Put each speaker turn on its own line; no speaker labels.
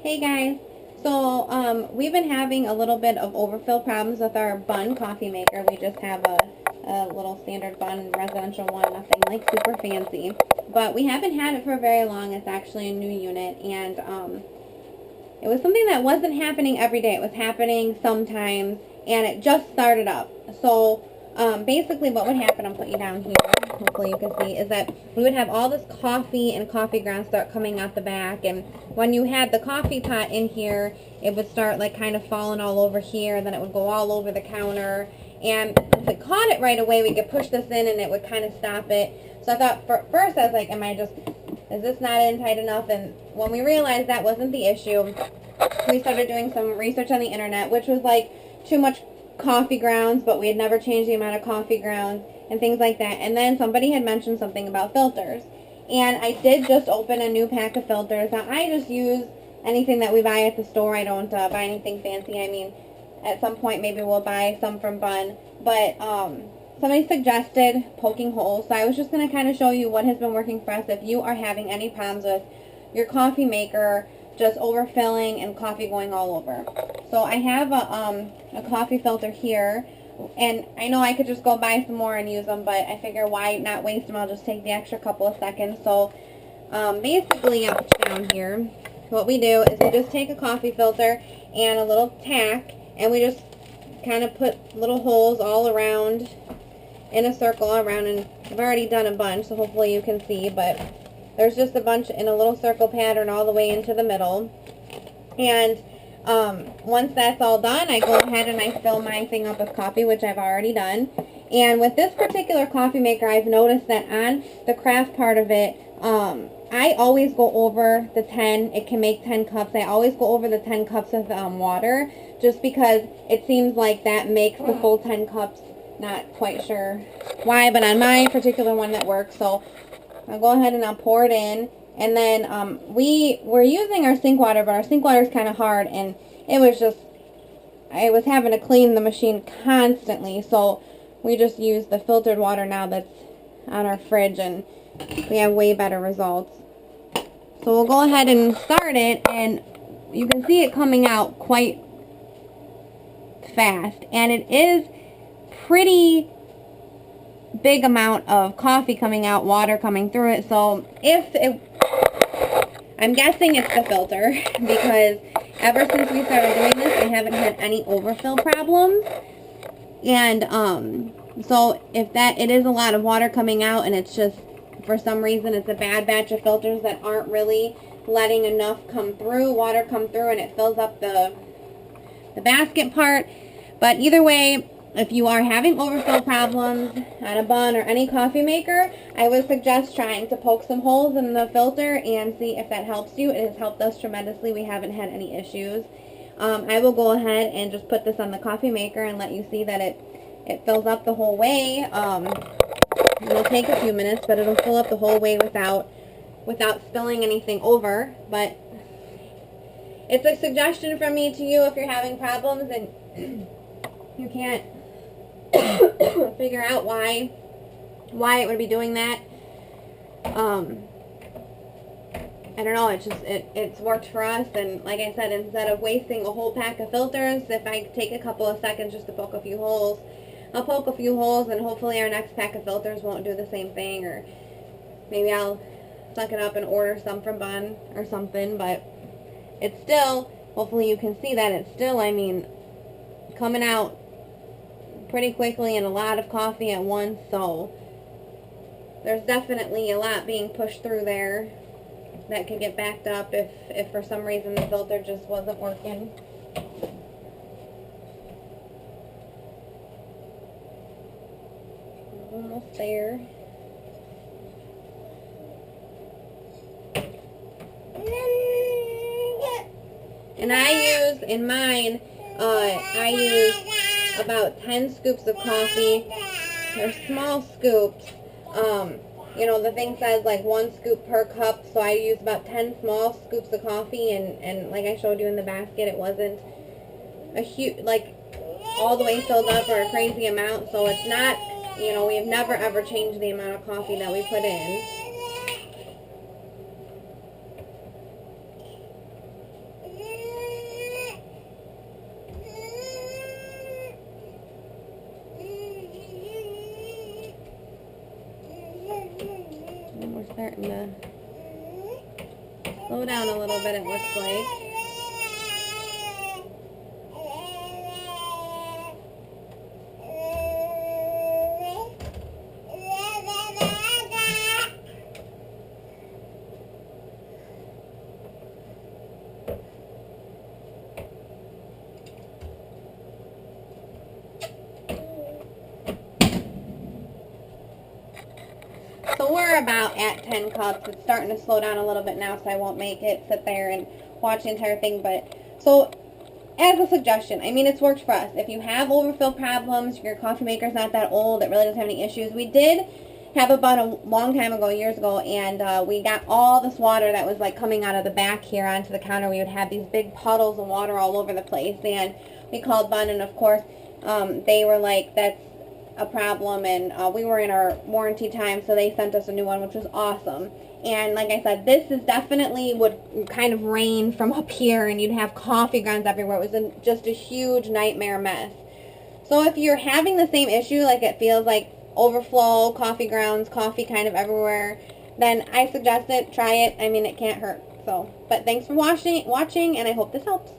Hey guys, so we've been having a little bit of overfill problems with our bunn coffee maker. We just have a little standard bunn residential one, nothing like super fancy. But we haven't had it for very long. It's actually a new unit, and it was something that wasn't happening every day. It was happening sometimes, and it just started up. So basically what would happen, I'll put you down here, hopefully you can see, is that we would have all this coffee and coffee grounds start coming out the back, and when you had the coffee pot in here, it would start like kind of falling all over here, and then it would go all over the counter, and if it caught it right away, we could push this in and it would kind of stop it. So I thought, first I was like, is this not in tight enough? And when we realized that wasn't the issue, we started doing some research on the internet, which was like too much coffee grounds, but we had never changed the amount of coffee grounds and things like that. And then somebody had mentioned something about filters, and I did just open a new pack of filters. Now I just use anything that we buy at the store. I don't buy anything fancy. I mean, at some point maybe we'll buy some from Bunn, but somebody suggested poking holes, so I was just going to kind of show you what has been working for us if you are having any problems with your coffee maker just overfilling and coffee going all over. So I have a coffee filter here, and I know I could just go buy some more and use them, but I figure why not waste them. I'll just take the extra couple of seconds. So basically, I'll put you down here. What we do is we just take a coffee filter and a little tack, and we just kind of put little holes all around in a circle around, and I've already done a bunch, so hopefully you can see, but there's just a bunch in a little circle pattern all the way into the middle. And once that's all done, I go ahead and I fill my thing up with coffee, which I've already done. And with this particular coffee maker, I've noticed that on the craft part of it, I always go over the 10. It can make 10 cups. I always go over the 10 cups of water, just because it seems like that makes the full 10 cups. Not quite sure why, but on my particular one that works. So I'll go ahead and I'll pour it in, and then we're using our sink water, but our sink water is kind of hard, and it was just, I was having to clean the machine constantly, so we just use the filtered water now that's on our fridge, and we have way better results. So we'll go ahead and start it, and you can see it coming out quite fast, and it is pretty big amount of coffee coming out, water coming through it. So I'm guessing it's the filter, because ever since we started doing this, I haven't had any overfill problems. And so if it is a lot of water coming out, and it's just for some reason it's a bad batch of filters that aren't really letting enough water come through, and it fills up the basket part. But either way, if you are having overfill problems on a bunn or any coffee maker, I would suggest trying to poke some holes in the filter and see if that helps you. It has helped us tremendously. We haven't had any issues. I will go ahead and just put this on the coffee maker and let you see that it fills up the whole way. It'll take a few minutes, but it'll fill up the whole way without spilling anything over. But it's a suggestion from me to you if you're having problems and you can't figure out why it would be doing that. I don't know, it's worked for us, and like I said, instead of wasting a whole pack of filters, if I take a couple of seconds just to poke a few holes, I'll poke a few holes, and hopefully our next pack of filters won't do the same thing, or maybe I'll suck it up and order some from Bunn or something. But it's still, hopefully you can see that it's still, I mean, coming out pretty quickly, and a lot of coffee at once, so there's definitely a lot being pushed through there that could get backed up if for some reason the filter just wasn't working. Almost there. And I use, in mine, I use about 10 scoops of coffee. They're small scoops. You know, the thing says like 1 scoop per cup, so I use about 10 small scoops of coffee, and like I showed you in the basket, it wasn't a huge, like, all the way filled up or a crazy amount, so it's not, you know, we have never ever changed the amount of coffee that we put in. gonna slow down a little bit, it looks like. So we're about at 10 cups. It's starting to slow down a little bit now, so I won't make it sit there and watch the entire thing. But so as a suggestion, I mean, it's worked for us. If you have overfill problems, your coffee maker's not that old, it really doesn't have any issues. We did have a bun a long time ago, years ago, and we got all this water that was like coming out of the back here onto the counter. We would have these big puddles of water all over the place, and we called Bunn, and of course, they were like, that's a problem, and we were in our warranty time, so they sent us a new one, which was awesome. And like I said, this is definitely would kind of rain from up here, and you'd have coffee grounds everywhere. It was just a huge nightmare mess. So if you're having the same issue, like it feels like overflow, coffee grounds, coffee kind of everywhere, then I suggest it. Try it. I mean, it can't hurt. So, but thanks for watching, and I hope this helps.